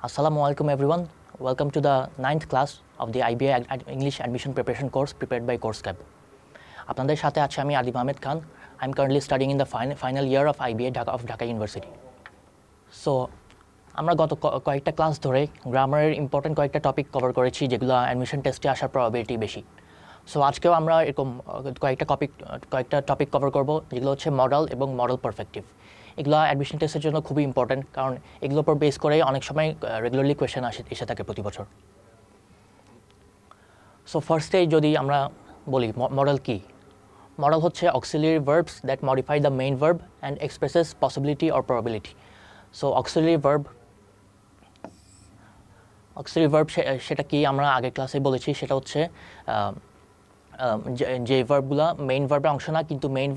Assalamualaikum everyone. Welcome to the 9th class of the IBA English Admission Preparation course prepared by 𝐄𝐝𝐿। আপনাদের সাথে আছি আমি Adib Ahmed Khan. I am currently studying in the final year of IBA of Dhaka University. So আমরা গত কয়েকটা class ধরে গ্রামারের important কয়েকটা টপিক কভার করেছি যেগুলো অ্যাডমিশন টেস্টে আসার প্রবাবিলিটি বেশি। সো আজকেও আমরা এরকম কয়েকটা টপিক কভার করব যেগুলো হচ্ছে মডাল এবং মডেল পারফেক্টিভ। এগুলো অ্যাডমিশন টেস্টের জন্য খুবই ইম্পর্টেন্ট, কারণ এগুলোর উপর বেস করে অনেক সময় রেগুলারলি কোয়েশ্চেন এসে থাকে প্রতি বছর। সো ফার্স্টে যদি আমরা বলি মডেল কি, মডেল হচ্ছে auxiliary verbs that modify the main verb and expresses possibility or probability. So auxiliary verb সেটা কি আমরা আগের ক্লাসে বলেছি, সেটা হচ্ছে যে ভার্বগুলো মেইন ভার্বের অংশ না, কিন্তু মেইন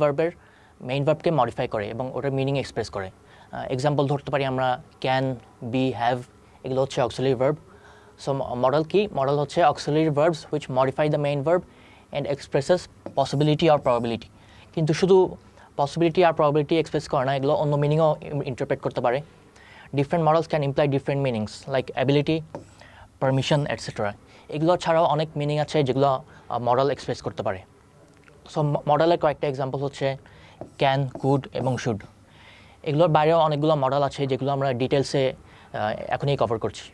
ভার্বকে মডিফাই করে এবং ওটার মিনিং এক্সপ্রেস করে। এক্সাম্পল ধরতে পারি আমরা ক্যান, বি, হ্যাভ, এগুলো হচ্ছে অক্সিলিয়ারি ভার্ব। সো মডেল কি, মডেল হচ্ছে auxiliary verbs which modify the main verb and expresses possibility or probability. কিন্তু শুধু পসিবিলিটি আর প্রবাবিলিটি এক্সপ্রেস করে না, এগুলো অন্য মিনিংও ইন্টারপ্রেট করতে পারে। Different models can imply different meanings like ability, permission etcetera. এগুলো ছাড়াও অনেক মিনিং আছে যেগুলো মডেল এক্সপ্রেস করতে পারে। সো মডেলের কয়েকটা এক্সাম্পল হচ্ছে ক্যান, কুড এবং শুড। এগুলোর বাইরেও অনেকগুলো মডেল আছে যেগুলো আমরা ডিটেলসে এখনই কভার করছি।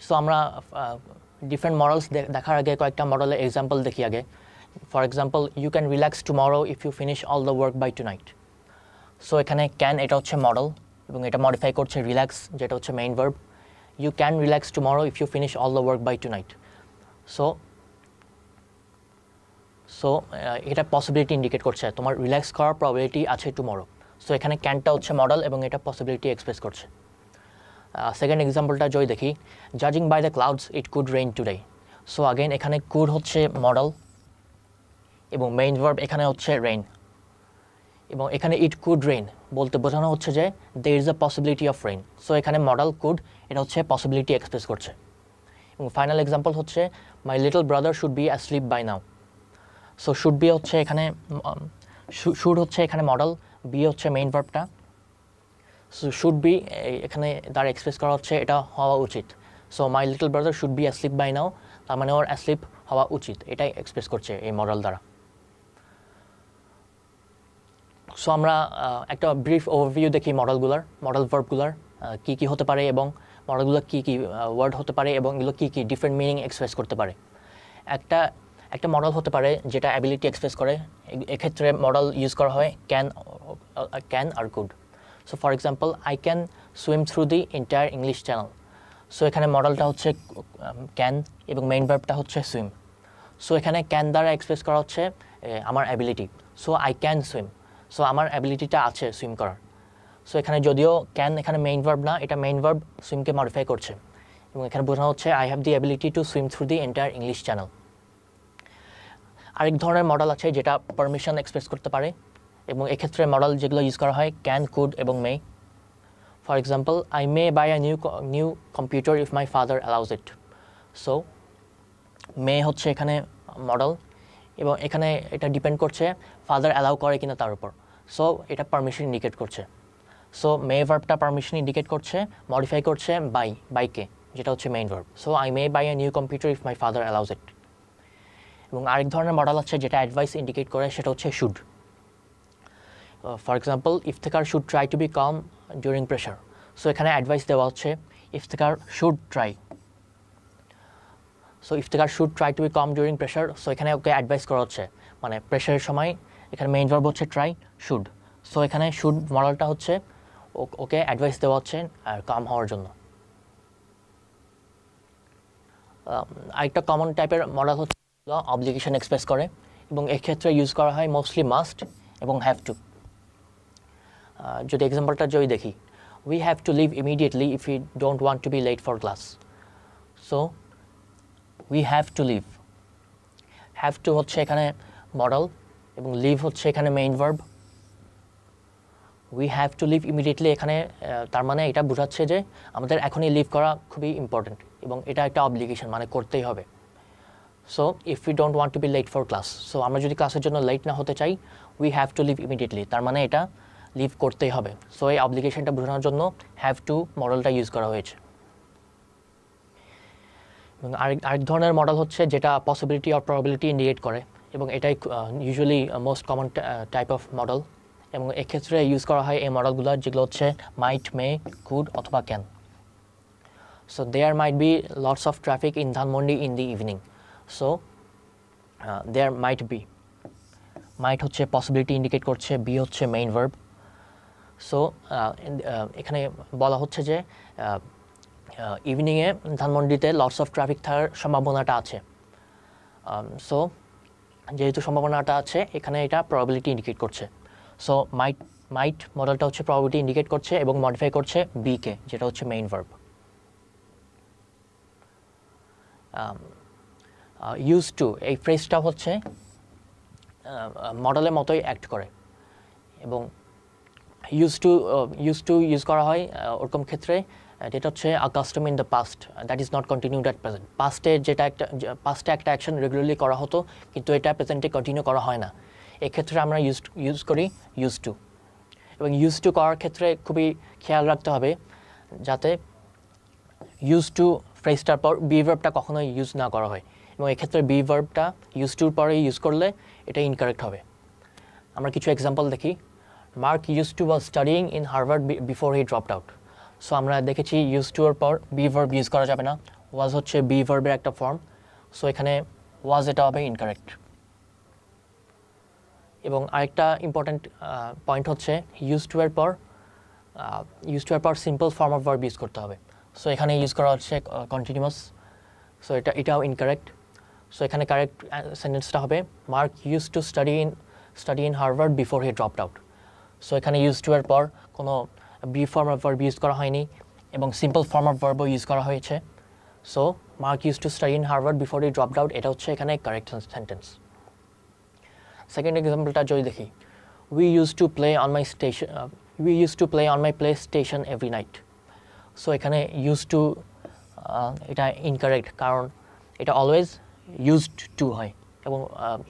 সো আমরা ডিফারেন্ট মডেলস দেখার আগে কয়েকটা মডেলের এক্সাম্পল দেখি আগে। For example, you can relax tomorrow if you finish all the work by tonight. So এখানে ক্যান এটা হচ্ছে মডেল এবং এটা মডিফাই করছে রিল্যাক্স, যেটা হচ্ছে main verb. You can relax tomorrow if you finish all the work by tonight. So এটা possibility indicate করছে, তোমার রিল্যাক্স করার প্রবাবিলিটি আছে টুমরো। সো এখানে ক্যানটা হচ্ছে মডেল এবং এটা পসিবিলিটি এক্সপ্রেস করছে। সেকেন্ড এক্সাম্পলটা যদি দেখি, জাজিং by the clouds it could rain today. So again এখানে কুড হচ্ছে মডেল এবং মেইন ভার্ব এখানে হচ্ছে রেইন, এবং এখানে ইট কুড রেইন বলতে বোঝানো হচ্ছে যে there is a possibility of rain. So এখানে মডেল কুড এটা হচ্ছে পসিবিলিটি এক্সপ্রেস করছে। এবং ফাইনাল এক্সাম্পল হচ্ছে my little brother should be asleep by now. So should be হচ্ছে এখানে শুড হচ্ছে এখানে মডেল, বি হচ্ছে মেইন ভার্বটা। সো শুড বি এখানে দ্বারা এক্সপ্রেস করা হচ্ছে এটা হওয়া উচিত। So my little brother should be asleep by now, তার মানে ওর অ্যাসলিপ হওয়া উচিত, এটাই এক্সপ্রেস করছে এই মডেল দ্বারা। সো আমরা একটা ব্রিফ ওভারভিউ দেখি মডেল ভার্বগুলার কী কী হতে পারে এবং মডেলগুলো কী কী ওয়ার্ড হতে পারে এবং এগুলো কী কী ডিফারেন্ট মিনিং এক্সপ্রেস করতে পারে। একটা মডেল হতে পারে যেটা অ্যাবিলিটি এক্সপ্রেস করে, এক্ষেত্রে মডেল ইউজ করা হয় ক্যান আর could. So for example, I can swim through the entire English channel. So এখানে মডেলটা হচ্ছে ক্যান এবং মেইন ভার্বটা হচ্ছে সুইম। সো এখানে ক্যান দ্বারা এক্সপ্রেস করা হচ্ছে আমার ability. So I can swim, so আমার অ্যাবিলিটিটা আছে সুইম করার। সো এখানে যদিও ক্যান এখানে মেইন ভার্ব না, এটা মেইন ভার্ব সুইমকে মডিফাই করছে এবং এখানে বোঝানো হচ্ছে I have the ability to swim through the entire English channel. আরেক ধরনের মডেল আছে যেটা পারমিশন এক্সপ্রেস করতে পারে এবং এক্ষেত্রে মডেল যেগুলো ইউজ করা হয় ক্যান, কুড এবং may. For example, I may buy a new computer if my father allows it. So may হচ্ছে এখানে মডেল এবং এখানে এটা ডিপেন্ড করছে ফাদার অ্যালাউ করে কিনা তার উপর। সো এটা পারমিশন ইন্ডিকেট করছে। সো মে ভার্বটা পারমিশন ইন্ডিকেট করছে, মডিফাই করছে বাইকে, যেটা হচ্ছে main verb. So I may buy a new computer if my father allows it. এবং আরেক ধরনের মডেল আছে যেটা অ্যাডভাইস ইন্ডিকেট করে, সেটা হচ্ছে should. For example, Iftekhar should try to be calm during pressure. So এখানে অ্যাডভাইস দেওয়া হচ্ছে Iftekhar should try. So Iftekhar should try to be calm during pressure. So এখানে ওকে অ্যাডভাইস করা হচ্ছে, মানে প্রেশারের সময় এখানে মেইন ভার্ব হচ্ছে ট্রাই, শুড। সো এখানে শুড মডেলটা হচ্ছে ওকে অ্যাডভাইস দেওয়া হচ্ছে আর কাম হওয়ার জন্য। আরেকটা কমন টাইপের মডেল হচ্ছে অবলিগেশন এক্সপ্রেস করে এবং এক্ষেত্রে ইউজ করা হয় মোস্টলি মাস্ট এবং হ্যাভ টু। যদি এক্সাম্পলটা যদি দেখি, we have to leave immediately if you don't want to be late for class. So we have to leave, have to হচ্ছে এখানে মডেল এবং লিভ হচ্ছে এখানে main verb. We have to leave immediately এখানে তার মানে এটা বোঝাচ্ছে যে আমাদের এখনই লিভ করা খুবই ইম্পর্টেন্ট এবং এটা একটা অবলিগেশন, মানে করতেই হবে। So if you don't want to be late for class, so আমরা যদি ক্লাসের জন্য লেট না হতে চাই, we have to leave immediately, তার মানে এটা লিভ করতেই হবে। সো এই অব্লিগেশনটা বোঝানোর জন্য হ্যাভ টু মডেলটা ইউজ করা হয়েছে। এবং আরেক ধরনের মডেল হচ্ছে যেটা পসিবিলিটি অর প্রবাবিলিটি ইন্ডিকেট করে, এবং এটাই usually most common type of model, এবং এক্ষেত্রে ইউজ করা হয় এই মডেলগুলো যেগুলো হচ্ছে মাইট, মে, কুড অথবা can. So there might be lots of traffic in Dhanmondi in the evening. So there might be, might হচ্ছে পসিবিলিটি ইন্ডিকেট করছে, বি হচ্ছে মেইন ভার্ব। সো এখানে বলা হচ্ছে যে ইভিনিংয়ে ধানমন্ডিতে লটস অফ ট্রাফিক থাকার সম্ভাবনাটা আছে। সো যেহেতু সম্ভাবনাটা আছে এখানে এটা প্রবাবিলিটি ইন্ডিকেট করছে। সো মাইট মডেলটা হচ্ছে প্রবাবিলিটি ইন্ডিকেট করছে এবং মডিফাই করছে বিকে, যেটা হচ্ছে মেইন ভার্ব। ইউজ টু, এই ফ্রেজটা হচ্ছে মডেলের মতোই অ্যাক্ট করে, এবং ইউজ করা হয় ওরকম ক্ষেত্রে যেটা হচ্ছে a custom in the past that is not continued at present. পাস্টে একটা অ্যাকশন রেগুলারলি করা হতো, কিন্তু এটা প্রেজেন্টে কন্টিনিউ করা হয় না। এক্ষেত্রে আমরা ইউজ করি ইউজ টু, এবং ইউজ টু করার ক্ষেত্রে খুবই খেয়াল রাখতে হবে যাতে ইউজ টু ফ্রেজটার পর বি ভার্বটা কখনোই ইউজ না করা হয়, এবং এক্ষেত্রে বি ভার্বটা ইউজ টুর পরে ইউজ করলে এটা ইনকারেক্ট হবে। আমরা কিছু এক্সাম্পল দেখি। Mark use two was studying in Harvard before he dropped out. So আমরা দেখেছি ইউজ টু এর পর বি ভার্ব ইউজ করা যাবে না, ওয়াজ হচ্ছে বি ভার্বের একটা ফর্ম। সো এখানে ওয়াজ এটা হবে ইনকারেক্ট। এবং আরেকটা ইম্পর্ট্যান্ট পয়েন্ট হচ্ছে ইউজ টু এর পর simple form of verb use করতে হবে। সো এখানে ইউজ করা হচ্ছে কন্টিনিউয়াস, সো এটাও ইনকারেক্ট। সো এখানে কারেক্ট সেন্টেন্সটা হবে Mark use to study in Harvard before he dropped out. So এখানে ইউজ টু এর পর কোনো be form of verb use করা হয়নি, এবং সিম্পল ফর্ম অফ ভার্বও ইউজ করা হয়েছে। So Mark use to study in Harvard before he dropped out, এটা হচ্ছে এখানে কারেক্ট সেন্টেন্স। সেকেন্ড এক্সাম্পলটা যদি দেখি, we use to play on my PlayStation every night. So এখানে ইউজ টু এটা ইনকারেক্ট, কারণ এটা অলওয়েজ ইউজড টু হয়, এবং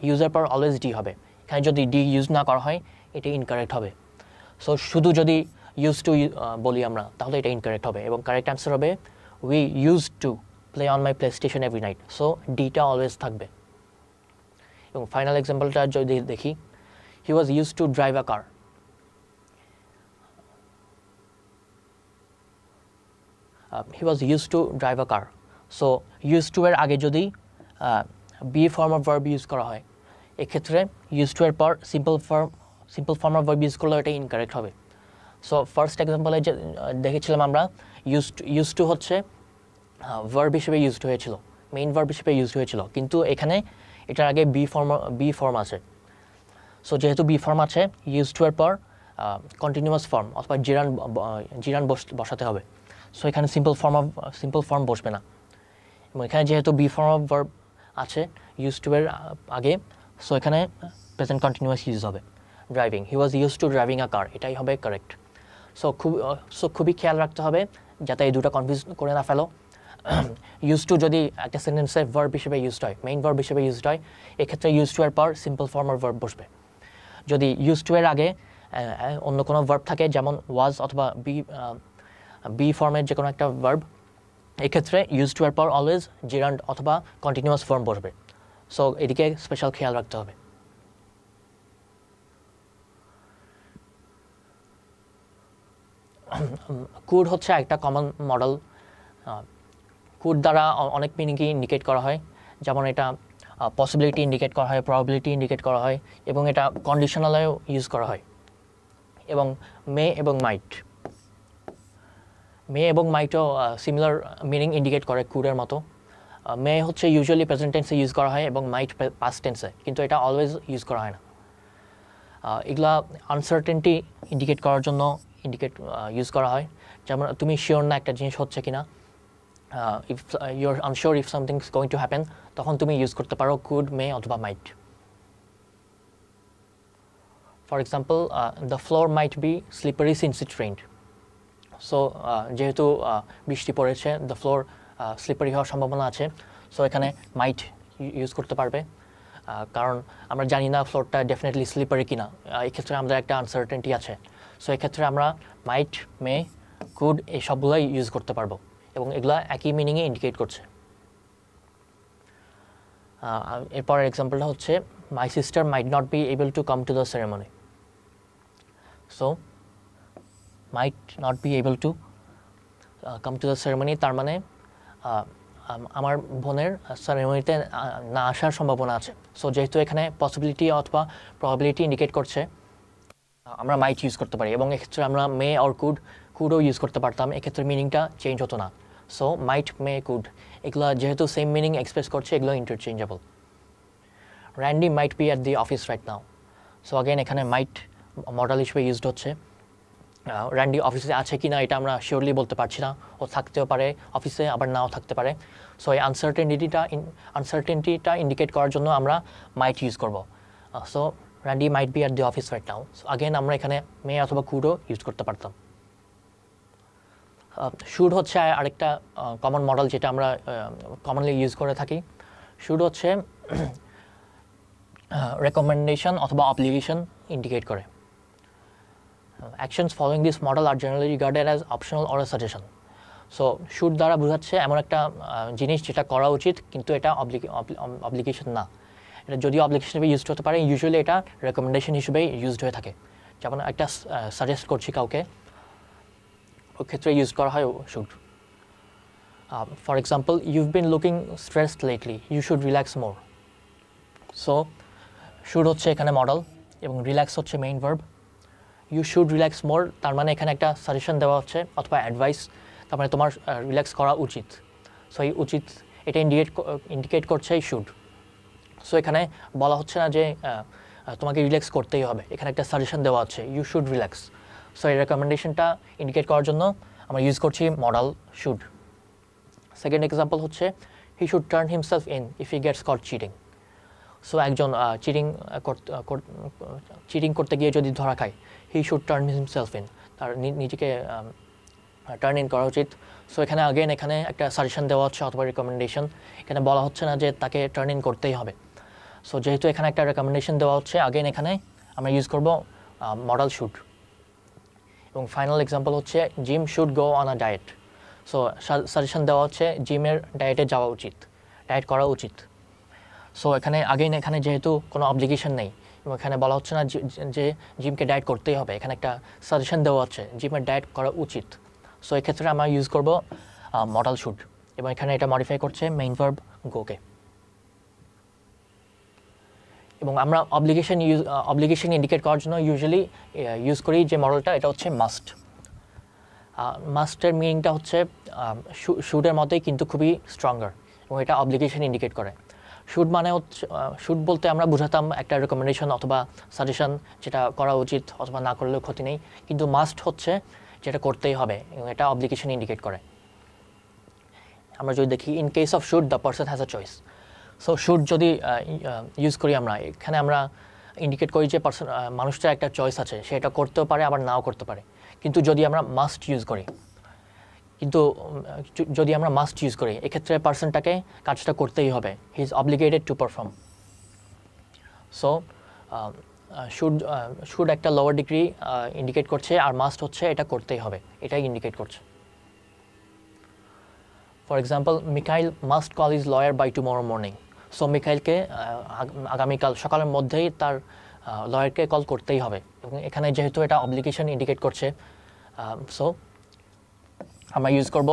ইউজের পর অলওয়েজ ডি হবে। এখানে যদি ডি ইউজ না করা হয় এটা ইনকারেক্ট হবে। সো শুধু যদি ইউজ টু বলি আমরা তাহলে এটা ইনকারেক্ট হবে, এবং কারেক্ট অ্যান্সার হবে we use to play on my PlayStation every night. So ডিটা অলওয়েজ থাকবে। এবং ফাইনাল এক্সাম্পলটা যদি দেখি, he was use to drive a car. He was use to drive a car. So use to এর আগে যদি be form of verb use করা হয়, এক্ষেত্রে ইউজ টু এর পর simple form of verb use করলে এটা ইনকারেক্ট হবে। সো ফার্স্ট এক্সাম্পলে যে দেখেছিলাম আমরা, ইউজ টু হচ্ছে ভার্ব হিসেবে ইউজড হয়েছিল, মেইন ভার্ব হিসেবে ইউজড হয়েছিল, কিন্তু এখানে এটার আগে বি ফর্ম আছে। সো যেহেতু বি ফর্ম আছে, ইউজ টু এর পর কন্টিনিউয়াস ফর্ম অথবা জিরান বসাতে হবে। সো এখানে সিম্পল ফর্ম বসবে না, এবং এখানে যেহেতু বি ফর্ম অফ ভার্ব আছে ইউজ টু এর আগে, সো এখানে প্রেজেন্ট কন্টিনিউয়াস ইউজ হবে। Driving, he was use to driving a car, এটাই হবে কারেক্ট। সো খুবই খেয়াল রাখতে হবে যাতে এই দুটো কনফিউজ করে না ফেলো। ইউজ টু যদি একটা সেন্টেন্সে ভার্ব হিসেবে ইউজড হয়, মেইন ভার্ব হিসেবে ইউজড হয়, এক্ষেত্রে ইউজ টু এর পর সিম্পল ফর্ম অফ ভার্ব বসবে। যদি ইউজ টু এর আগে অন্য কোনো ভার্ব থাকে, যেমন ওয়াজ অথবা বি ফর্মের যে কোনো একটা ভার্ব, এক্ষেত্রে ইউজ টু এর পর অলওয়েজ জিরান্ড অথবা কন্টিনিউয়াস ফর্ম বসবে। সো এদিকে স্পেশাল খেয়াল রাখতে হবে। কুড হচ্ছে একটা কমন মডেল। কুড দ্বারা অনেক মিনিংই ইন্ডিকেট করা হয়, যেমন এটা পসিবিলিটি ইন্ডিকেট করা হয়, প্রবাবিলিটি ইন্ডিকেট করা হয়, এবং এটা কন্ডিশনালেও ইউজ করা হয়। এবং মে এবং মাইটও সিমিলার মিনিং ইন্ডিকেট করে কুডের মতো। মে হচ্ছে ইউজুয়ালি প্রেজেন্ট টেন্সে ইউজ করা হয় এবং মাইট পাস্ট টেন্সে, কিন্তু এটা অলওয়েজ ইউজ করা হয় না। এগুলা আনসার্টেনটি ইন্ডিকেট করার জন্য ইউজ করা হয়, যেমন তুমি শিওর না একটা জিনিস হচ্ছে কিনা, if you are unsure if something is going to happen, তখন তুমি ইউজ করতে পারো কুড, মে অথবা might. For example, the floor might be slippery since it rained. So যেহেতু বৃষ্টি পড়েছে, দ্য ফ্লোর স্লিপারি হওয়ার সম্ভাবনা আছে, সো এখানে মাইট ইউজ করতে পারবে, কারণ আমরা জানি না ফ্লোরটা ডেফিনেটলি স্লিপারি কিনা, এক্ষেত্রে আমাদের একটা আনসার্টেনটি আছে। সো এক্ষেত্রে আমরা মাইট, মে, কুড এই সবগুলোই ইউজ করতে পারবো এবং এগুলা একই মিনিংয়ে ইন্ডিকেট করছে। এরপরের এক্সাম্পলটা হচ্ছে my sister might not be able to come to the ceremony. So might not be able to come to the ceremony তার মানে আমার বোনের সেরেমনিতে না আসার সম্ভাবনা আছে। সো যেহেতু এখানে পসিবিলিটি অথবা প্রবাবিলিটি ইন্ডিকেট করছে, আমরা মাইট ইউজ করতে পারি এবং এক্ষেত্রে আমরা মে অর কুডও ইউজ করতে পারতাম, এক্ষেত্রে মিনিংটা চেঞ্জ হতো না। সো মাইট, মে, কুড এগুলো যেহেতু সেম মিনিং এক্সপ্রেস করছে, এগুলো interchangeable. Randy might be at the office right now. So again এখানে মাইট মডাল হিসেবে ইউজড হচ্ছে। র্যান্ডি অফিসে আছে কি না এটা আমরা শিওরলি বলতে পারছি না, ও থাকতেও পারে অফিসে, আবার নাও থাকতে পারে। সো এই আনসার্টেনিটিটা ইন্ডিকেট করার জন্য আমরা মাইট ইউজ করব। So Randy might be at the office right now. So again আমরা এখানে মে অথবা কুডও ইউজ করতে পারতাম। শুড হচ্ছে আরেকটা কমন মডেল যেটা আমরা কমনলি ইউজ করে থাকি। শুড হচ্ছে রেকমেন্ডেশন অথবা অব্লিগেশন ইন্ডিকেট করে। Actions following this model are generally regarded as optional or a suggestion. So should দ্বারা বোঝাচ্ছে এমন একটা জিনিস যেটা করা উচিত কিন্তু এটা অব্লিগেশন না। এটা যদিও অব্লিগেশন হিসেবে ইউজড হতে পারে, ইউজুয়ালি এটা রেকমেন্ডেশন হিসেবেই ইউজড হয়ে থাকে। যেমন একটা সাজেস্ট করছি কাউকে, ওই ক্ষেত্রে ইউজ করা হয় should. For example, you've been looking stressed lately, you should relax more. So should হচ্ছে এখানে মডেল এবং রিল্যাক্স হচ্ছে main verb. You should relax more তার মানে এখানে একটা সাজেশন দেওয়া হচ্ছে অথবা অ্যাডভাইস, তার মানে তোমার রিল্যাক্স করা উচিত। সো এই উচিত এটা ইন্ডিকেট করছে এই শুড। সো এখানে বলা হচ্ছে না যে তোমাকে রিল্যাক্স করতেই হবে, এখানে একটা সাজেশন দেওয়া আছে ইউ শুড রিল্যাক্স। সো এই রেকমেন্ডেশনটা ইন্ডিকেট করার জন্য আমরা ইউজ করছি মডাল শুড। সেকেন্ড এক্সাম্পল হচ্ছে he should turn himself in if he gets caught cheating. So একজন চিটিং করতে গিয়ে যদি ধরা খায়, he should turn himself in, তার নিজেকে টার্ন ইন করা উচিত। সো এখানে এখানে একটা সাজেশন দেওয়া হচ্ছে অথবা রেকমেন্ডেশন, এখানে বলা হচ্ছে না যে তাকে টার্ন ইন করতেই হবে। সো যেহেতু এখানে একটা রেকমেন্ডেশন দেওয়া হচ্ছে, এখানে আমরা ইউজ করব মডাল শুড। এবং ফাইনাল এক্সাম্পল হচ্ছে gym should go on a diet. So suggestion দেওয়া হচ্ছে জিমের ডায়েটে যাওয়া উচিত, ডায়েট করা উচিত। সো এখানে যেহেতু কোনো অব্লিগেশন নেই এবং এখানে বলা হচ্ছে না যে জিমকে ডায়েট করতেই হবে, এখানে একটা সাজেশন দেওয়া হচ্ছে জিমের ডায়েট করা উচিত। সো এক্ষেত্রে আমরা ইউজ করব মডাল শুড এবং এখানে এটা মডিফাই করছে মেইন ভার্ব গোকে। এবং আমরা অব্লিগেশন ইন্ডিকেট করার জন্য ইউজুয়ালি ইউজ করি যে মডেলটা, এটা হচ্ছে মাস্ট। মাস্টের মিনিংটা হচ্ছে শুডের মতোই কিন্তু খুবই স্ট্রঙ্গার এবং এটা অব্লিগেশন ইন্ডিকেট করে। শুড মানে হচ্ছে শুড বলতে আমরা বুঝাতাম একটা রেকমেন্ডেশন অথবা সাজেশন যেটা করা উচিত অথবা না করলেও ক্ষতি নেই, কিন্তু মাস্ট হচ্ছে যেটা করতেই হবে এবং এটা অব্লিগেশন ইন্ডিকেট করে। আমরা যদি দেখি in case of should the person has a choice. So should যদি ইউজ করি আমরা, এখানে আমরা ইন্ডিকেট করি যে মানুষটার একটা চয়েস আছে, সে এটা করতেও পারে আবার নাও করতে পারে। কিন্তু যদি আমরা মাস্ট ইউজ করি এক্ষেত্রে পার্সনটাকে কাজটা করতেই হবে, he is obligated to perform. So should একটা লোয়ার ডিগ্রি ইন্ডিকেট করছে আর মাস্ট হচ্ছে এটা করতেই হবে, এটাই ইন্ডিকেট করছে। For example, Mikhail must call his lawyer by tomorrow morning. So মিখাইলকে আগামীকাল সকালের মধ্যেই তার লয়ারকে কল করতেই হবে এবং এখানে যেহেতু এটা অব্লিগেশন ইন্ডিকেট করছে, সো আমরা ইউজ করব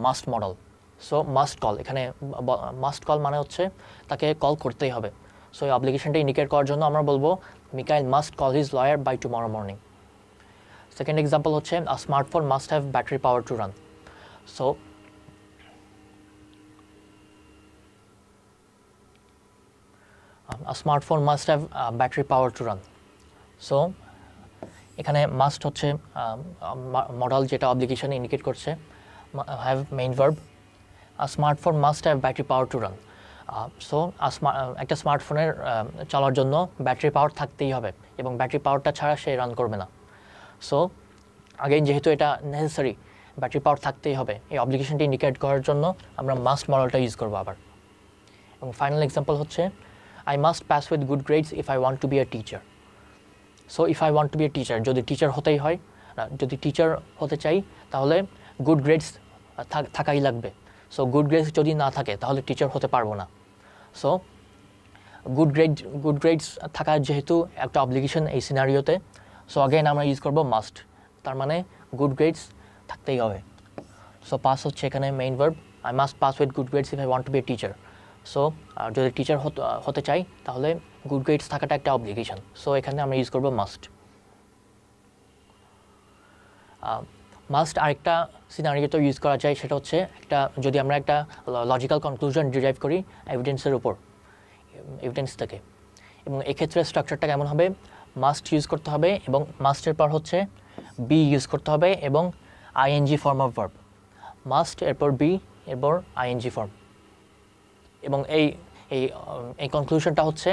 must model. So must call, এখানে মাস্ট কল মানে হচ্ছে তাকে কল করতেই হবে। সো এই অব্লিগেশনটা ইন্ডিকেট করার জন্য আমরা বলবো Mikhail must call his lawyer by tomorrow morning. Second example হচ্ছে a smartphone must have battery power to run. So a smartphone must have battery power to run. So এখানে must হচ্ছে model যেটা obligation indicate করছে, have main verb. a smartphone must have battery power to run. So একটা স্মার্টফোনের চলার জন্য battery power থাকতেই হবে এবং ব্যাটারি পাওয়ারটা ছাড়া সে রান করবে না। সো আগেন যেহেতু এটা নেসেসারি, ব্যাটারি পাওয়ার থাকতেই হবে, এই অব্লিগেশনটি ইন্ডিকেট করার জন্য আমরা মাস্ট মডেলটা ইউজ করবো আবার। এবং ফাইনাল এক্সাম্পল হচ্ছে I must pass with good grades if I want to be a teacher. So if I want to be a teacher, যদি টিচার হতেই হয়, যদি টিচার হতে চাই তাহলে গুড গ্রেডস থাকাই লাগবে। সো গুড গ্রেডস যদি না থাকে তাহলে টিচার হতে পারবো না। সো গুড গ্রেডস থাকা যেহেতু একটা অব্লিগেশন এই সিনারিওতে, সো আগেন আমরা ইউজ করবো মাস্ট, তার মানে গুড গ্রেডস থাকতেই হবে। সো পাস হচ্ছে এখানে main verb, I must pass with good grades if I want to be a teacher. So যদি টিচার হতে চাই তাহলে গুড গ্রেডস থাকাটা একটা অব্লিগেশন, সো এখানে আমরা ইউজ করবো মাস্ট। মাস্ট আরেকটা সিনারিওতে ইউজ করা যায়, সেটা হচ্ছে যদি আমরা একটা লজিক্যাল কনক্লুশন ডিরাইভ করি এভিডেন্সের উপর, এভিডেন্স থেকে, এবং এক্ষেত্রে স্ট্রাকচারটা কেমন হবে, মাস্ট ইউজ করতে হবে এবং মাস্টের পর হচ্ছে বি ইউজ করতে হবে এবং ING form of verb, must এরপর বি এরপর আইএনজি ফর্ম। এবং এই কনক্লুশনটা হচ্ছে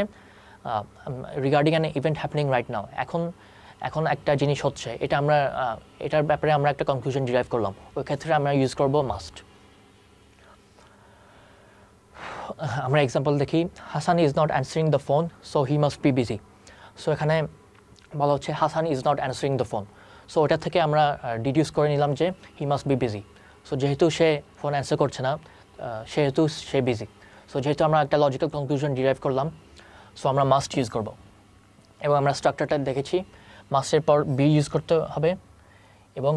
regarding an event happening right now, এখন একটা জিনিস হচ্ছে, এটার ব্যাপারে আমরা একটা কনক্লুশন ডিরাইভ করলাম, ওই ক্ষেত্রে আমরা ইউজ করব মাস্ট। আমরা এক্সাম্পল দেখি, Hasan is not answering the phone so he must B busy. So এখানে বলা হচ্ছে Hasan is not answering the phone, so ওটা থেকে আমরা ডিডিউস করে নিলাম যে he must B busy. So যেহেতু সে ফোন অ্যান্সার করছে না, সেহেতু সে বিজি। সো যেহেতু আমরা একটা লজিক্যাল কনক্লুশন ডিরাইভ করলাম, সো আমরা মাস্ট ইউজ করব। এবং আমরা স্ট্রাকচারটা দেখেছি, মাস্টের পর বি ইউজ করতে হবে এবং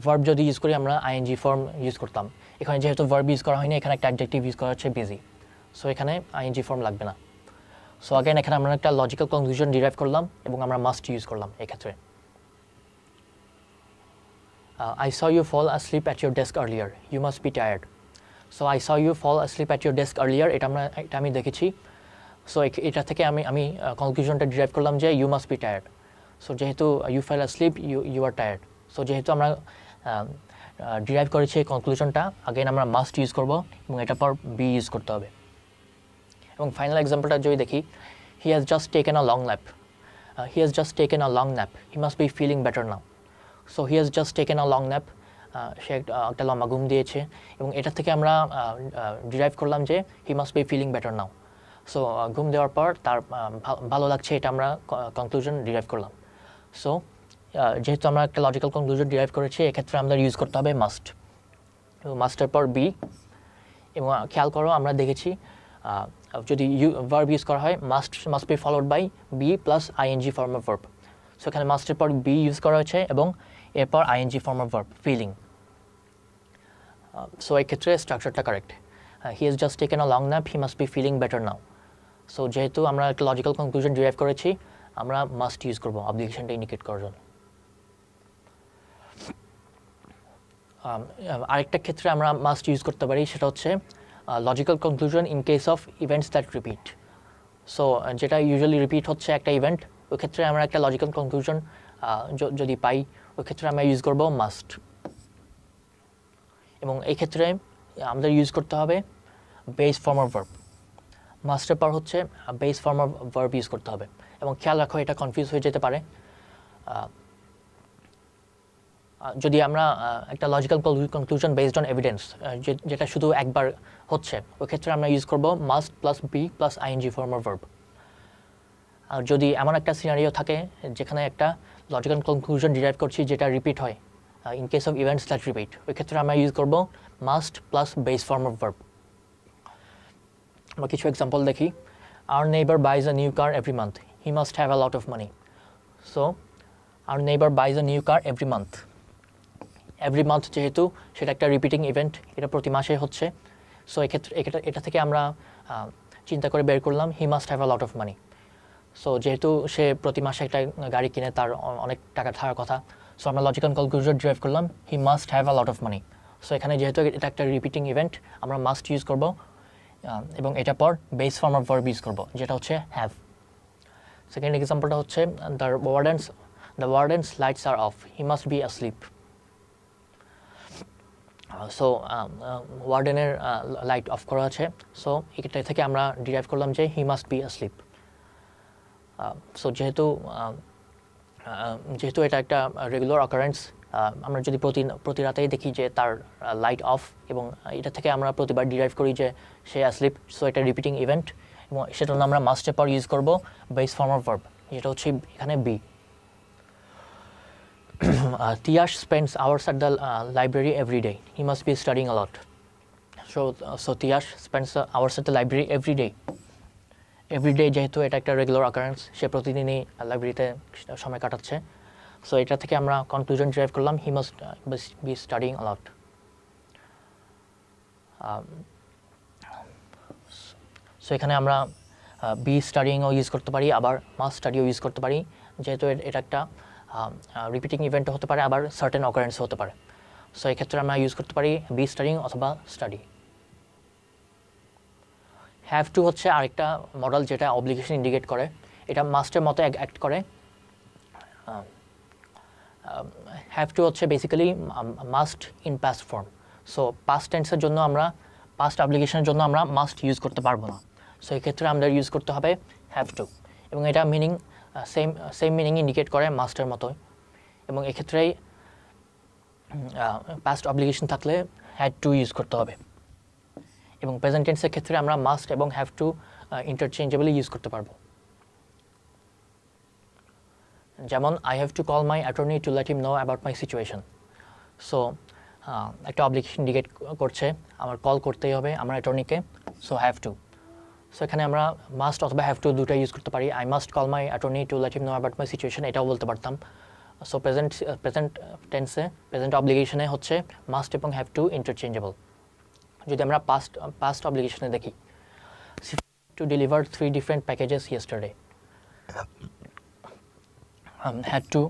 ভার্ব যদি ইউজ করি আমরা আইএনজি ফর্ম ইউজ করতাম। এখানে যেহেতু ভার্ব ইউজ করা হয়নি, এখানে একটা অ্যাডজেক্টিভ ইউজ করা হচ্ছে বিজি, সো এখানে আইএনজি ফর্ম লাগবে না। সো আগেন এখানে আমরা একটা লজিক্যাল কনক্লুশন ডিরাইভ করলাম এবং আমরা মাস্ট ইউজ করলাম এক্ষেত্রে। I saw you fall asleep at your desk earlier. You must be tired. So I saw you fall asleep at your desk earlier. এটা আমি দেখেছি। সো এটা থেকে আমি কনক্লুশনটা ডিরাইভ করলাম যে you must be tired. So যেহেতু you fell asleep, you are tired. So যেহেতু আমরা ডিরাইভ করেছি এই কনক্লুশনটা, আগেন আমরা মাস্ট ইউজ করব এবং এটার পর বি ইউজ করতে হবে। এবং ফাইনাল এক্সাম্পলটা যদি দেখি, he has just taken a long nap. He has just taken a long nap, he must be feeling better now. So he has just taken a long nap, সে একটা লম্বা ঘুম দিয়েছে এবং এটা থেকে আমরা ডিরাইভ করলাম যে he must be feeling better now. So ঘুম দেওয়ার পর তার ভালো লাগছে, এটা আমরা কনক্লুশন ডিরাইভ করলাম। সো যেহেতু আমরা একটা লজিক্যাল কনক্লুশন ডিরাইভ করেছি, এক্ষেত্রে আমাদের ইউজ করতে হবে মাস্ট, মাস্টের পর বি। এবং খেয়াল করো, আমরা দেখেছি যদি ভার্ব ইউজ করা হয় must be followed by be plus ING form of verb. So এখানে মাস্টের পর বি ইউজ করা হয়েছে এবং এরপর ING form of verb feeling. So এই ক্ষেত্রে স্ট্রাকচারটা correct. He has just taken a long nap, he must be feeling better now. So যেহেতু আমরা একটা লজিক্যাল কনক্লুশন ডিরাইভ করেছি, আমরা মাস্ট ইউজ করবো অবলিগেশনটা ইন্ডিকেট করার জন্য। আরেকটা ক্ষেত্রে আমরা মাস্ট ইউজ করতে পারি, সেটা হচ্ছে logical conclusion in case of events that repeat. So যেটা ইউজুয়ালি রিপিট হচ্ছে একটা ইভেন্ট, ওই ক্ষেত্রে আমরা একটা লজিক্যাল কনক্লুশন যদি পাই, ওই ক্ষেত্রে আমরা ইউজ করব মাস্ট। এবং এই ক্ষেত্রে আমাদের ইউজ করতে হবে বেস ফর্ম অফ ভার্ব। মাস্টের পর হচ্ছে base form of verb use করতে হবে। এবং খেয়াল রাখো, এটা কনফিউজ হয়ে যেতে পারে। যদি আমরা একটা logical conclusion based on evidence, যেটা শুধু একবার হচ্ছে, ওই ক্ষেত্রে আমরা ইউজ করব must plus be plus ING form of verb. আর যদি এমন একটা সিনারিও থাকে যেখানে একটা লজিক্যাল কনক্লুশন ডিরাইভ করছি যেটা রিপিট হয়, in case of events that repeat, ওই ক্ষেত্রে আমরা ইউজ করব must plus base form of verb. আমরা কিছু এক্সাম্পল দেখি। Hour neighbour বাইজ a new car every month, he must have a lot of money. So our neighbour বাইজ a new car every month, every month যেহেতু সেটা একটা repeating event, এটা প্রতি মাসে হচ্ছে। সো এক্ষেত্রে এটা থেকে আমরা চিন্তা করে বের করলাম he must have a lot of money. So যেহেতু সে প্রতি মাসে একটা গাড়ি কিনে, তার অনেক টাকা থাকার কথা, সো আমরা লজিক্যাল কনক্লুশন ড্রাইভ করলাম he must have a lot of money. So এখানে যেহেতু এটা একটা রিপিটিং ইভেন্ট, আমরা মাস্ট ইউজ করব এবং এটা পর base form of verb use করব, যেটা হচ্ছে হ্যাভ। সেকেন্ড এক্সাম্পলটা হচ্ছে the warden's lights are off, he must be asleep. So ওয়ার্ডেনের লাইট অফ করা আছে, সো এটা থেকে আমরা ডিরাইভ করলাম যে he must be asleep. So যেহেতু এটা একটা রেগুলার অকারেন্স, আমরা যদি প্রতি রাতেই দেখি যে তার লাইট অফ, এবং এটা থেকে আমরা প্রতিবার ডিরাইভ করি যে সে asleep, সো এটা রিপিটিং ইভেন্ট, এবং সেটা আমরা মাস্টের পর ইউজ করব বেস ফর্ম অফ ভার্ব, হি যেটা হচ্ছে এখানে B. Tiyash spends hours at the library every day. He must be studying a lot. So Tiyash spends hours at the library every day. Every day যেহেতু এটা একটা regular occurrence, সে প্রতিদিনই লাইব্রেরিতে সময় কাটাচ্ছে। সো এটা থেকে আমরা কনক্লুশন ড্রাইভ করলাম he must be studying a lot. So এখানে আমরা বি স্টাডিংও ইউজ করতে পারি, আবার মাস্ট স্টাডিও ইউজ করতে পারি, যেহেতু এটা একটা রিপিটিং ইভেন্টও হতে পারে, আবার সার্টেন অকারেন্স হতে পারে। সো এক্ষেত্রে আমরা ইউজ করতে পারি বি স্টাডিং অথবা স্টাডি। হ্যাভ টু হচ্ছে আরেকটা মডেল যেটা অব্লিগেশন ইন্ডিকেট করে, এটা মাস্টের মতো অ্যাক্ট করে। হ্যাভ টু হচ্ছে basically must in past form. So past টেন্সের জন্য আমরা পাস্ট অব্লিগেশনের জন্য আমরা মাস্ট ইউজ করতে পারবো না। সো এক্ষেত্রে আমরা ইউজ করতে হবে হ্যাভ টু, এবং এটা মিনিং সেম মিনিং ইন্ডিকেট করে মাস্টের মতোই। এবং এক্ষেত্রেই পাস্ট অব্লিগেশন থাকলে হ্যাড টু ইউজ করতে হবে। এবং প্রেজেন্ট টেন্সের ক্ষেত্রে আমরা মাস্ট এবং হ্যাভ টু ইন্টারচেঞ্জেবলি ইউজ করতে পারবো। যেমন I have to call my attorney to let him know about my situation. So একটা অব্লিগেশন ইন্ডিকেট করছে আমার কল করতেই হবে আমার অ্যাটর্নিকে, সো হ্যাভ টু। সো এখানে আমরা মাস্ট অথবা হ্যাভ টু দুটো ইউজ করতে পারি। I must call my attorney to let him know about my situation এটাও বলতে পারতাম। সো প্রেজেন্ট টেন্সে প্রেজেন্ট অব্লিগেশনে হচ্ছে মাস্ট এবং হ্যাভ টু ইন্টারচেঞ্জেবল। যদি আমরা পাস্ট অব্লিগেশনে দেখি, to deliver 3 different packages yesterday. Had to,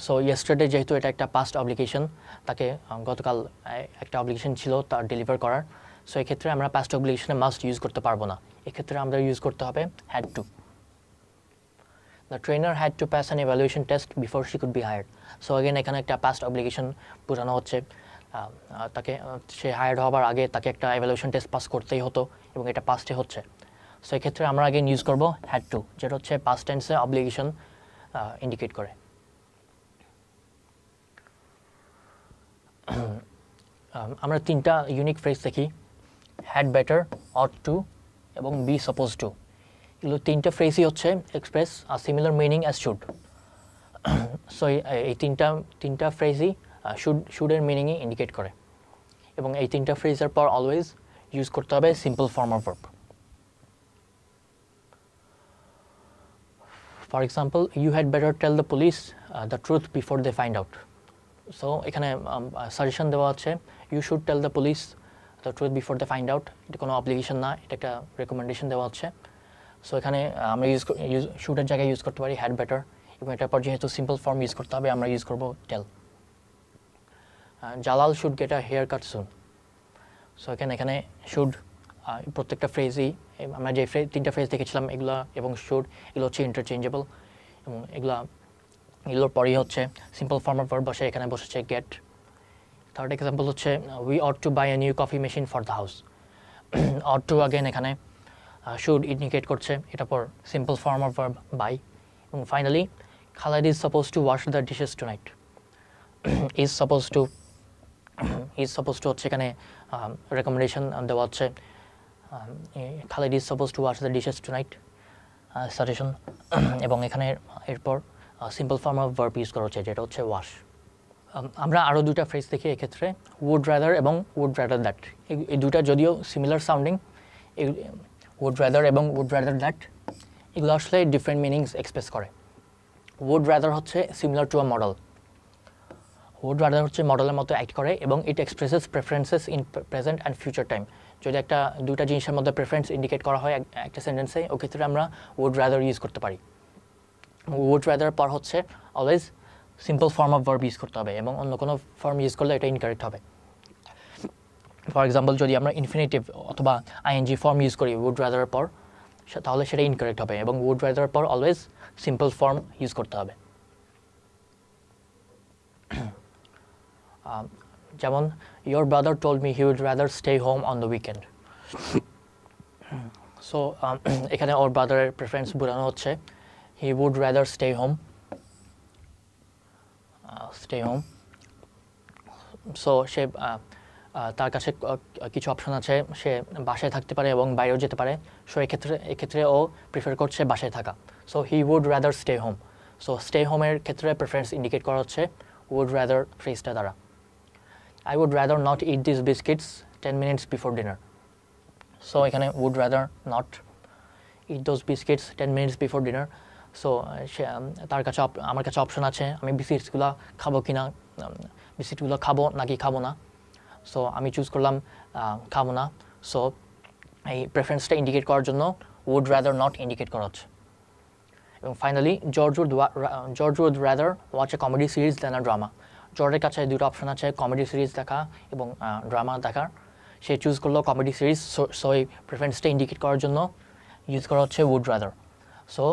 so yesterday যেহেতু এটা একটা পাস্ট অব্লিগেশন, তাকে গতকাল একটা অব্লিগেশন ছিল তার ডেলিভার করার। সো এক্ষেত্রে আমরা পাস্ট অব্লিগেশনে মাস্ট ইউজ করতে পারবো না, এক্ষেত্রে আমরা ইউজ করতে হবে had to. The trainer had to pass an evaluation test before she could be hired. So again এখানে একটা পাস্ট অব্লিগেশন বোঝানো হচ্ছে, তাকে সে হায়ার্ড হওয়ার আগে তাকে একটা ইভ্যালুয়েশন টেস্ট পাস করতেই হতো, এবং এটা পাস্টে হচ্ছে। সো এক্ষেত্রে আমরা আগে ইউজ করবো হ্যাড টু, যেটা হচ্ছে পাস্ট টেন্সে অব্লিগেশন ইন্ডিকেট করে। আমরা 3টা ইউনিক ফ্রেজ দেখি, হ্যাড বেটার, অট টু এবং বি সাপোজ টু। এগুলো 3টা ফ্রেজই হচ্ছে express similar meaning as should. So এই তিনটা ফ্রেজই শুডের মিনিংই ইন্ডিকেট করে, এবং এই 3টা ফ্রেজের পর অলওয়েজ ইউজ করতে হবে simple form of verb. For example, you had better tell the police the truth before they find out. So এখানে সাজেশন দেওয়া হচ্ছে you should tell the police the truth before they find out. এটা কোনো obligation না, এটা একটা recommendation দেওয়া হচ্ছে। সো এখানে আমরা শুডের জায়গায় ইউজ করতে পারি হ্যাড বেটার, এবং এটার পর যেহেতু সিম্পল ফর্ম ইউজ করতে হবে আমরা ইউজ করবো tell. Jalal should get a haircut soon. So এখানে শুড প্রত্যেকটা ফ্রেজই আমরা যে 3টা ফ্রেজ দেখেছিলাম এগুলো এবং শুড এগুলো হচ্ছে ইন্টারচেঞ্জেবল, এবং এগুলোর পরেই হচ্ছে সিম্পল ফর্ম অফ ভার্ব বসে, এখানে বসেছে গেট। থার্ড এক্সাম্পল হচ্ছে we ought to buy a new coffee machine for the house. Ought to again এখানে শুড ইন্ডিকেট করছে, এটা পর simple form of verb buy. এবং finally Khalid is suppose to wash the dishes tonight. Is suppose to হচ্ছে এখানে recommendation দেওয়া হচ্ছে, Khalid is suppose to wash the dishes tonight suggestion. এবং এখানে এরপর simple form of verb use করা হচ্ছে, যেটা হচ্ছে ওয়াশ। আমরা আরও 2টা ফ্রেজ দেখি এক্ষেত্রে, উড রাদার এবং উড রাদার দ্যাট। এই দুটা যদিও সিমিলার সাউন্ডিং, উড রাদার এবং উড রাদার দ্যাট এগুলো আসলে ডিফারেন্ট মিনিংস এক্সপ্রেস করে। উড রাদার হচ্ছে similar to a model. Would rather হচ্ছে মডেলের মতো অ্যাক্ট করে, এবং it expresses preferences in present and future time. যদি একটা 2টা জিনিসের মধ্যে প্রেফারেন্স ইন্ডিকেট করা হয় একটা সেন্টেন্সে, ওই ক্ষেত্রে আমরা উড রাদার ইউজ করতে পারি। উড রাদার পর হচ্ছে always simple form of verb use করতে হবে, এবং অন্য কোনো ফর্ম ইউজ করলে এটা ইনকারেক্ট হবে। ফর এক্সাম্পল, যদি আমরা ইনফিনিটিভ অথবা আইএনজি ফর্ম ইউজ করি উড রাদার পর, তাহলে সেটা ইনকারেক্ট হবে, এবং উড রাদার পর অলওয়েজ সিম্পল ফর্ম ইউজ করতে হবে। যেমন your brother told me he would rather stay home on the weekend. So এখানে ওর ব্রাদারের প্রেফারেন্স বোঝানো হচ্ছে, he would rather stay home. So সে তার কাছে কিছু অপশন আছে, সে বাসায় থাকতে পারে এবং বাইরেও যেতে পারে। সো এক্ষেত্রে ও প্রিফার করছে বাসায় থাকা। So he would rather stay home. So stay হোমের ক্ষেত্রে প্রেফারেন্স ইন্ডিকেট করা হচ্ছে উড রাদার ফ্রেজটা দ্বারা। I would rather not eat this biscuits 10 minutes before dinner. So এখানে would rather not eat those biscuits 10 minutes before dinner. So তার কাছে আমার কাছে অপশন আছে আমি বিস্কিটসগুলো খাবো কি না, বিস্কিটগুলো খাবো নাকি খাবো না। সো আমি চুজ করলাম খাবো না। সো এই প্রেফারেন্সটা ইন্ডিকেট করার জন্য উড রাদার নট ইন্ডিকেট করা হচ্ছে। এবং finally George would rather watch a comedy series then a drama. জর্জের কাছে দুটো অপশন আছে, কমেডি সিরিজ দেখা এবং ড্রামা দেখার। সে চুজ করলো কমেডি সিরিজ। সো এই প্রেফারেন্সটা ইন্ডিকেট করার জন্য ইউজ করা হচ্ছে would rather. So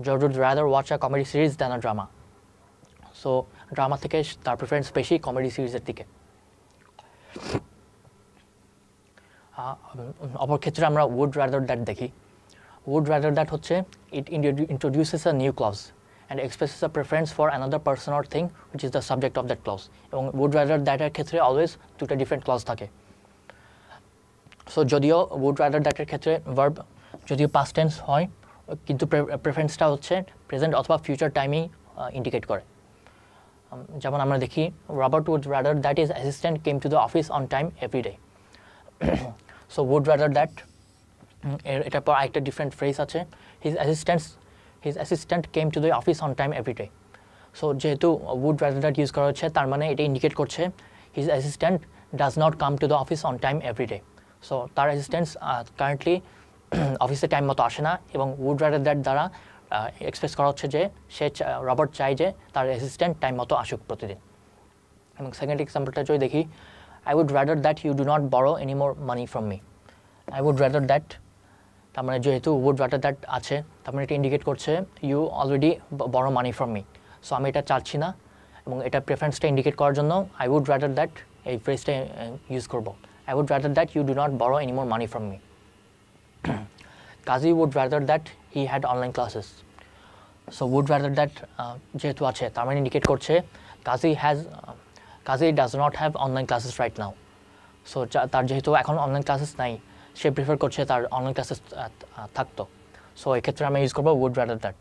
George would rather watch a comedy series then a drama. So drama থেকে তার প্রেফারেন্স বেশি কমেডি সিরিজের দিকে। অপর ক্ষেত্রে আমরা উড রাদার দ্যাট দেখি। উড রাদার দ্যাট হচ্ছে it introduces a new clause and expresses a preference for another person or thing which is the subject of that clause. এবং উড রাদার দ্যাটের ক্ষেত্রে অলওয়েজ দুটো ডিফারেন্ট ক্লজ থাকে। So যদিও would rather দ্যাটের ক্ষেত্রে verb যদিও পাস্ট টেন্স হয়, কিন্তু প্রেফারেন্সটা হচ্ছে প্রেজেন্ট অথবা ফিউচার টাইমেই ইন্ডিকেট করে। যেমন আমরা দেখি Robert would rather that is assistant came to the office on time every day. So would rather that এটার পর আরেকটা ডিফারেন্ট ফ্রেজ আছে, his assistant came to the office on time every day. So যেহেতু would rather that use করা হচ্ছে, তার মানে এটা ইন্ডিকেট করছে his assistant does not come to the office on time every day. So তার assistant currently অফিসে time মতো আসে না, এবং উড রাদার দ্যাট দ্বারা এক্সপ্রেস করা হচ্ছে যে রবার্ট চায় যে তার অ্যাসিস্ট্যান্ট টাইম মতো আসুক প্রতিদিন। এবং সেকেন্ড এক্সাম্পলটা যদি দেখি, I would rather that you do not borrow any more money from me. I would rather that, তার মানে যেহেতু উড রাদার দ্যাট আছে, তার মানে এটা ইন্ডিকেট করছে you already borrow money from me. So আমি এটা চাচ্ছি না, এবং এটা প্রেফারেন্সটা ইন্ডিকেট করার জন্য আই উড রাদার দ্যাট এই ফ্রেজটা ইউজ করব। I would rather that you do not borrow any more money from me. Kazi would rather that he had online classes. So would rather that যেহেতু আছে, তার মানে ইন্ডিকেট করছে Kazi does not have online classes right now. So তার যেহেতু এখন online classes নাই, সে prefer করছে তার অনলাইন ক্লাসেস থাকতো। সো এক্ষেত্রে আমরা ইউজ করবো উড রাদার দ্যাট।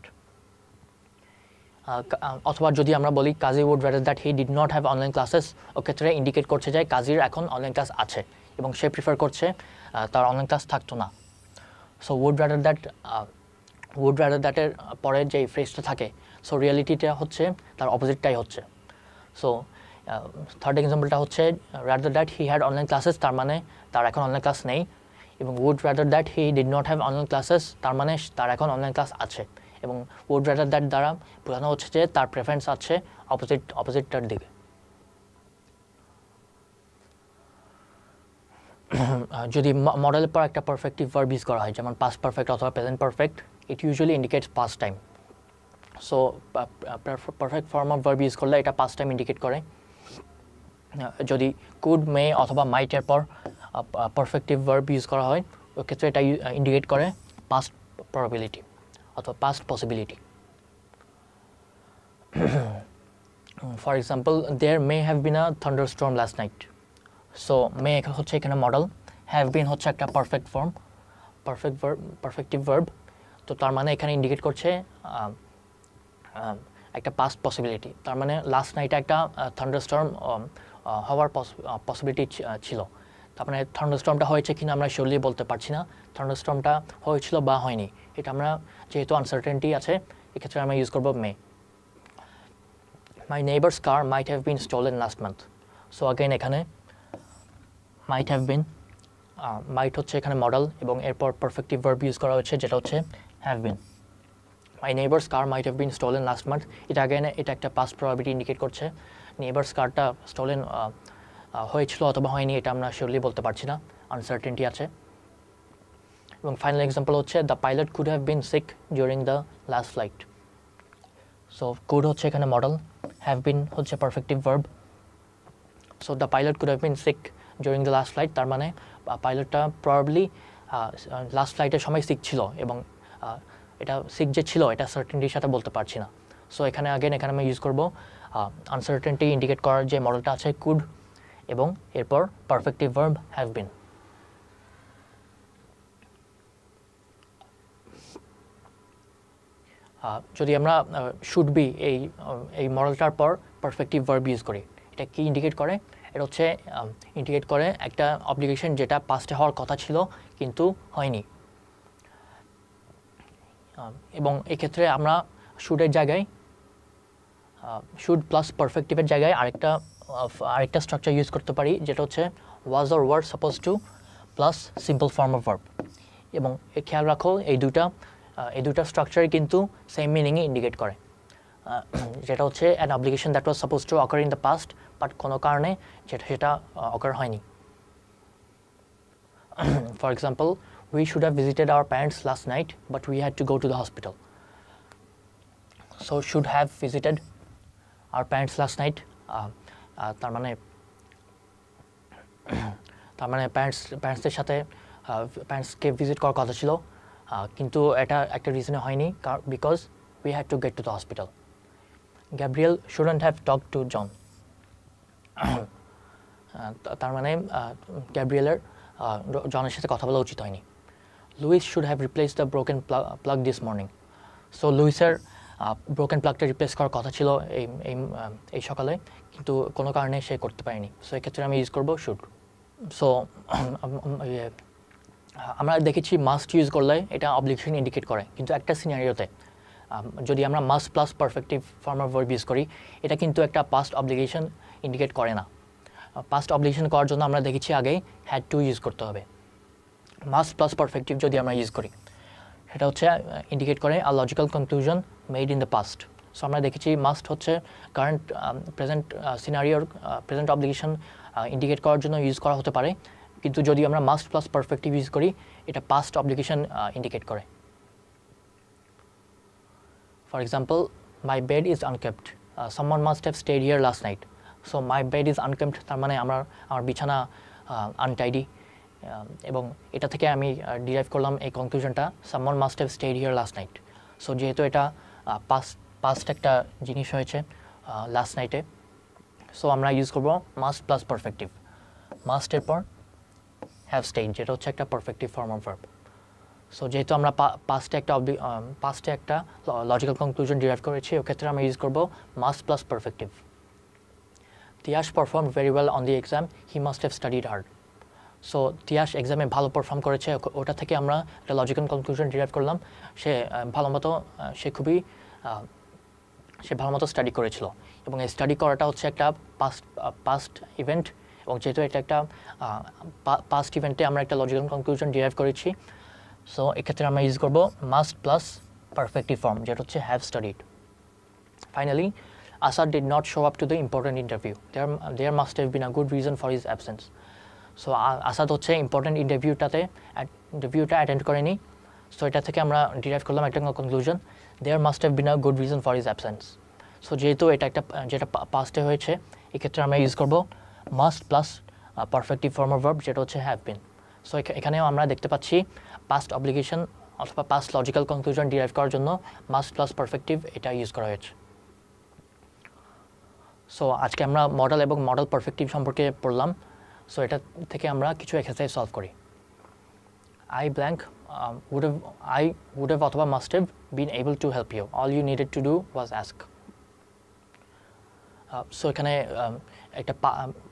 অথবা যদি আমরা বলি Kazi would rather that he did not have online classes, ও ক্ষেত্রে ইন্ডিকেট করছে যে কাজীর এখন অনলাইন ক্লাস আছে এবং সে প্রিফার করছে তার অনলাইন ক্লাস থাকতো না। সো উড রাদার দ্যাটের পরে যে ফ্রেজটা থাকে, সো রিয়ালিটিটা হচ্ছে তার অপোজিটটাই হচ্ছে। সো থার্ড এক্সাম্পলটা হচ্ছে rather that he had online classes, তার মানে তার এখন অনলাইন ক্লাস নেই। এবং would rather that he did not have online classes, তার মানে তার এখন অনলাইন ক্লাস আছে। এবং উড রাদার দ্যাট দ্বারা বোঝানো হচ্ছে যে তার প্রেফারেন্স আছে অপোজিটটার দিকে। যদি মডেলের পর একটা পারফেক্টিভ ভার্ব ইউজ করা হয়, যেমন পাস্ট পারফেক্ট অথবা present perfect, it usually indicates past time. So perfect form of verb use করলে এটা পাস্ট টাইম ইন্ডিকেট করে। যদি কুড, মে অথবা মাইটের পর পারফেক্টিভ ভার্ব ইউজ করা হয়, ওই ক্ষেত্রে এটা ইন্ডিকেট করে পাস্ট প্রবাবিলিটি অথবা past possibility. For example, there may have been a thunderstorm last night. So may হচ্ছে এখানে মডেল, হ্যাভ বিন হচ্ছে একটা পারফেক্ট ফর্ম, পারফেক্টিভ ভার্ব। তো তার মানে এখানে ইন্ডিকেট করছে একটা পাস্ট পসিবিলিটি। তার মানে লাস্ট নাইটে একটা থান্ডারস্টর্ম হওয়ার পসিবিলিটি ছিল। তার মানে থান্ডারস্টর্মটা হয়েছে কিনা আমরা শিওরলি বলতে পারছি না, থান্ডারস্টর্মটা হয়েছিল বা হয়নি, এটা আমরা যেহেতু আনসার্টেনটি আছে, এক্ষেত্রে আমরা ইউজ করবো may. My neighbours car might have been stolen last month. So again এখানে মাইট হ্যাভ বিন, মাইট হচ্ছে এখানে মডেল, এবং এরপর পারফেক্টিভ ভার্ব ইউজ করা হচ্ছে যেটা হচ্ছে have bin. My neighbours car might have been stolen last month, এটা অ্যাগেন এটা একটা পাস্ট প্রবাবিলিটি ইন্ডিকেট করছে। নেইবার্স কারটা স্টোলেন হয়েছিল অথবা হয়নি, এটা আমরা শিওরলি বলতে পারছি না, আনসার্টেনটি আছে। এবং ফাইনাল এক্সাম্পল হচ্ছে the pilot could have been sick during the last flight. So could হচ্ছে এখানে মডেল, হ্যাভ বিন হচ্ছে perfective verb. So the pilot could have been sick during the last flight, তার মানে পাইলটটা probably last ফ্লাইটের সময় sick ছিল, এবং এটা সিক যে ছিল এটা সার্টেনটির সাথে বলতে পারছি না। সো এখানে এখানে আমি ইউজ করবো আনসার্টেনটি ইন্ডিকেট করার যে মডেলটা আছে কুড, এবং এরপর পারফেক্টিভ ভার্ব হ্যাভ বিন। যদি আমরা শুড বি এই মডেলটার পর পারফেক্টিভ ভার্ব ইউজ করি, এটা কি ইন্ডিকেট করে? এটা হচ্ছে ইন্ডিকেট করে একটা অব্লিগেশন যেটা পাস্টে হওয়ার কথা ছিল কিন্তু হয়নি। এবং এক্ষেত্রে আমরা শুডের জায়গায় শুড প্লাস পারফেক্টিভের জায়গায় আরেকটা স্ট্রাকচার ইউজ করতে পারি, যেটা হচ্ছে was or were suppose two plus simple form of verb. এবং খেয়াল রাখো এই দুটা স্ট্রাকচারই কিন্তু সেম মিনিংই ইন্ডিকেট করে, যেটা হচ্ছে an obligation that was suppose two occur in the past but কোনো কারণে সেটা অকার হয়নি। For example, we should have visited our parents last night but we had to go to the hospital. So should have visited our parents last night, তার মানে প্যারেন্টসদের সাথে প্যারেন্টসকে visit করার কথা ছিল, কিন্তু এটা একটা রিজনে হয়নি, because we had to get to the hospital. Gabriel shouldn't have talked to John. তার মানে গ্যাব্রিয়েলের জনের সাথে কথা বলা উচিত হয়নি। Louis should have replaced the broken plug this morning. So লুইসের ব্রোকেন প্লাগটা রিপ্লেস করার কথা ছিল এই সকালে, কিন্তু কোনো কারণে সে করতে পারেনি। সো এক্ষেত্রে আমি ইউজ করব শুড। সো আমরা দেখেছি মাস্ট ইউজ করলে এটা অব্লিগেশন ইন্ডিকেট করে, কিন্তু একটা সিনারিওতে যদি আমরা must plus perfective form of verb use করি, এটা কিন্তু একটা পাস্ট অব্লিগেশন ইন্ডিকেট করে না। পাস্ট অব্লিগেশন করার জন্য আমরা দেখেছি আগেই হ্যাড টু ইউজ করতে হবে। মাস্ট প্লাস পারফেক্টিভ যদি আমরা ইউজ করি, সেটা হচ্ছে ইন্ডিকেট করে a logical conclusion made in the past. So আমরা দেখেছি মাস্ট হচ্ছে কারেন্ট প্রেজেন্ট সিনারিওর প্রেজেন্ট অব্লিগেশন ইন্ডিকেট করার জন্য ইউজ করা হতে পারে, কিন্তু যদি আমরা মাস্ট প্লাস পারফেক্টিভ ইউজ করি, এটা পাস্ট অব্লিগেশন ইন্ডিকেট করে। For example, my bed is unkept, someone must have stayed here last night. So my bed is unkept, তার মানে আমার বিছানা আনটাইডি, এবং এটা থেকে আমি ডিরাইভ করলাম এই কনক্লুশনটা, someone must have stayed here last night. So যেহেতু এটা পাস্ট একটা জিনিস হয়েছে লাস্ট নাইটে, সো আমরা ইউজ করব মাস্ট প্লাস পারফেক্টিভ। মাস্টের পর হ্যাভ স্টেড, যেটা হচ্ছে একটা perfective form of verb. So যেহেতু আমরা পাস্টে একটা লজিক্যাল কনক্লুশন ডিরাইভ করেছি, ওক্ষেত্রে আমরা ইউজ করব must plus perfective. Tiyash perform very well on the exam, he must have studied hard. So Tiyash এক্সামে ভালো পারফর্ম করেছে, ওটা থেকে আমরা একটা লজিক্যাল কনক্লুশন ডিরাইভ করলাম, সে ভালো মতো স্টাডি করেছিল। এবং এই স্টাডি করাটা হচ্ছে একটা পাস্ট ইভেন্ট, এবং যেহেতু এটা একটা পাস্ট ইভেন্টে আমরা একটা লজিক্যাল কনক্লুশন ডিরাইভ করেছি, সো এক্ষেত্রে আমরা ইউজ করব মাস্ট প্লাস পারফেক্টিভ ফর্ম, যেটা হচ্ছে have studied. Finally, Asad did not show up to the important interview. There must have been a good reason for his absence. So Asad হচ্ছে important ইন্টারভিউটা attend করেনি, so এটা থেকে আমরা derive করলাম একটা conclusion, there must have been a good reason for his absence. So যেহেতু যেটা পাস্টে হয়েছে, এক্ষেত্রে আমরা ইউজ করব must plus perfective form of verb, যেটা হচ্ছে হ্যাভ বিন। সো এখানেও আমরা দেখতে পাচ্ছি পাস্ট অব্লিগেশন অথবা পাস্ট লজিক্যাল কনক্লুশন ডিরাইভ করার জন্য মাস্ট প্লাস পারফেক্টিভ এটা ইউজ করা হয়েছে। সো আজকে আমরা মডেল এবং মডেল পারফেক্টিভ সম্পর্কে পড়লাম। সো এটা থেকে আমরা কিছু এক্সারসাইজ সলভ করি। I blank would have অথবা must have been able to help you. All you needed to do was ask. So এখানে একটা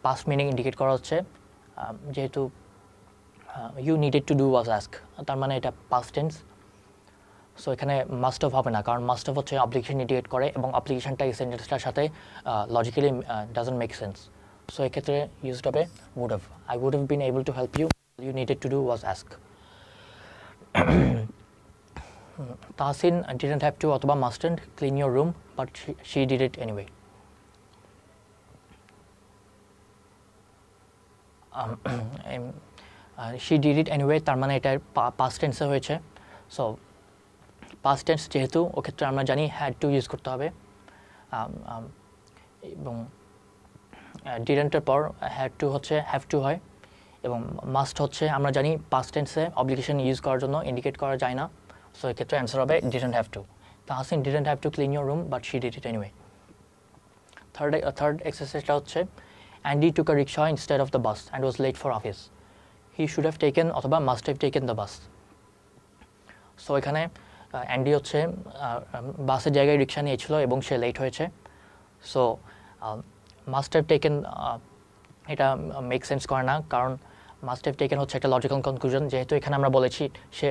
পাস্ট মিনিং ইন্ডিকেট করা হচ্ছে, যেহেতু you needed to do was ask, তার মানে এটা পাস্ট টেন্স। সো এখানে মাস্ট অফ হবে না, কারণ মাস্ট অফ হচ্ছে অব্লিগেশন ইন্ডিকেট করে, এবং অব্লিগেশনটা এই সেন্টেন্সটার সাথে logically doesn't make sense. So এক্ষেত্রে ইউজড হবে would have. I would have been able to help you. All you needed to do was ask. Tahsin didn't have to অথবা mustn't clean your room, but she did it anyway. She did it anyway, তার মানে এটা past টেন্সে হয়েছে। So past tense যেহেতু, ওক্ষেত্রে আমরা জানি had to use করতে হবে, এবং ডিডেন্টের পর হ্যাড টু হচ্ছে হ্যাভ টু হয়, এবং মাস্ট হচ্ছে আমরা জানি পাস্ট টেন্সে অব্লিগেশন ইউজ করার জন্য ইন্ডিকেট করা যায় না। সো এক্ষেত্রে অ্যান্সার হবে didn't have to. Tahsin didn't have to clean your room but she did it anyway. Third এক্সারসাইজটা হচ্ছে Andy took a rickshaw instead of the bus and was late for office. He should have taken অথবা must have taken the bus. So এখানে Andy হচ্ছে বাসের জায়গায় রিক্সা নিয়েছিল এবং সে লেট হয়েছে। সো মাস্ট হ্যাভ টেকেন, এটা মেক সেন্স করে না, কারণ মাস্ট হ্যাভ টেকেন হচ্ছে একটা লজিক্যাল কনক্লুশন। যেহেতু এখানে আমরা বলেছি সে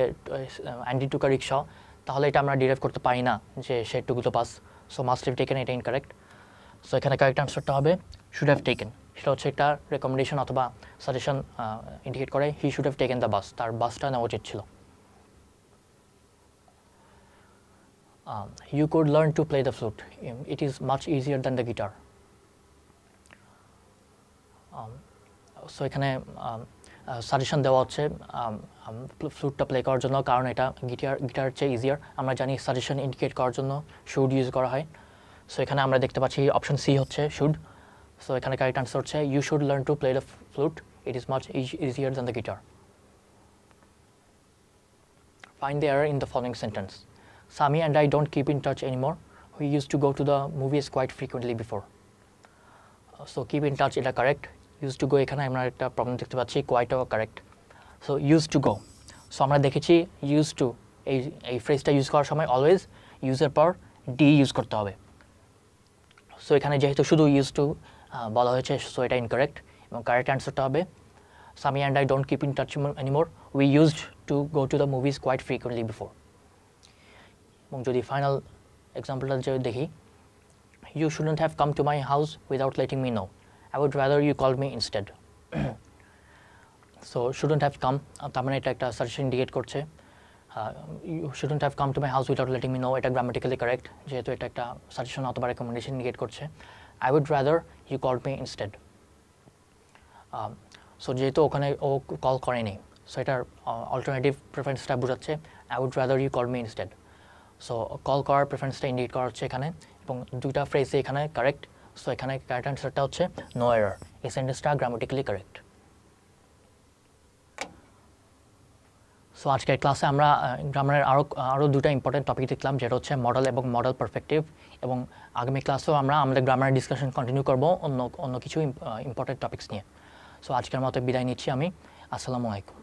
অ্যান্ডি টুক আ রিক্সা, তাহলে এটা আমরা ডিরাইভ করতে পারি না যে সে took the bus. So must have taken এটা ইনকারেক্ট। সো এখানে কারেক্ট আনসারটা হবে শুড হ্যাভ টেকেন। সেটা হচ্ছে একটা রেকমেন্ডেশন অথবা সাজেশন ইন্ডিকেট করে হি শুড হ্যাভ টেকেন দ্য বাস, তার বাসটা নেওয়া উচিত ছিল। You could learn to play the flute. It is much easier than the guitar. So এখানে সাজেশন দেওয়া হচ্ছে ফ্লুটটা প্লে করার জন্য, কারণ এটা গিটারের চেয়ে ইজিয়ার। আমরা জানি সাজেশন ইন্ডিকেট করার জন্য শুড ইউজ করা হয়। সো এখানে আমরা দেখতে পাচ্ছি অপশন সি হচ্ছে শুড। সো এখানে কারেক্ট আনসার হচ্ছে you should learn to play the flute, it is much easier than the guitar. Find the error in the following sentence. Sami and I don't keep in touch anymore. We used to go to the movies quite frequently before. So keep in touch, এটা correct. used to go এখানে আমরা একটা problem দেখতে পাচ্ছি, কোয়াইটও correct. So used to go, so আমরা দেখেছি used to এই ফ্রেজটা ইউজ করার সময় অলওয়েজ ইউজের পর ডি ইউজ করতে হবে। সো এখানে যেহেতু শুধু used to বলা হয়েছে, সো এটা ইনকারেক্ট এবং কারেক্ট অ্যান্সারটা হবে Sami and I don't keep in touch anymore. We used to go to the movies quite frequently before. এবং যদি ফাইনাল এক্সাম্পলটা যদি দেখি, you shouldn't have come to my house without letting me know. I would rather you called me instead. So shouldn't have come, তার মানে এটা একটা suggestion indicate করছে। You shouldn't have come to my house without letting me know, এটা grammatically correct, যেহেতু এটা একটা suggestion অথবা রেকমেন্ডেশন ইন্ডিকেট করছে। I would rather you called me instead. So যেহেতু ওখানে ও কল করেনি, সো এটার অল্টারনেটিভ প্রেফারেন্সটা বোঝাচ্ছে I would rather you call me instead. So call করার প্রেফারেন্সটা ইন্ডিকেট করা হচ্ছে এখানে, এবং দুইটা ফ্রেজে এখানে কারেক্ট। সো এখানে কারেক্ট আনসারটা হচ্ছে নো এরর, এই সেন্টেন্সটা গ্রামাটিক্যালি কারেক্ট। সো আজকের ক্লাসে আমরা গ্রামারের আরও দুটো ইম্পর্টেন্ট টপিক দেখলাম, যেটা হচ্ছে মডেল এবং মডেল পারফেক্টিভ। এবং আগামী ক্লাসেও আমরা আমাদের গ্রামারের ডিসকাশন কন্টিনিউ করবো অন্য কিছু ইম্পর্টেন্ট টপিকস নিয়ে। সো আজকের মতো বিদায় নিচ্ছি আমি। আসসালামু আলাইকুম।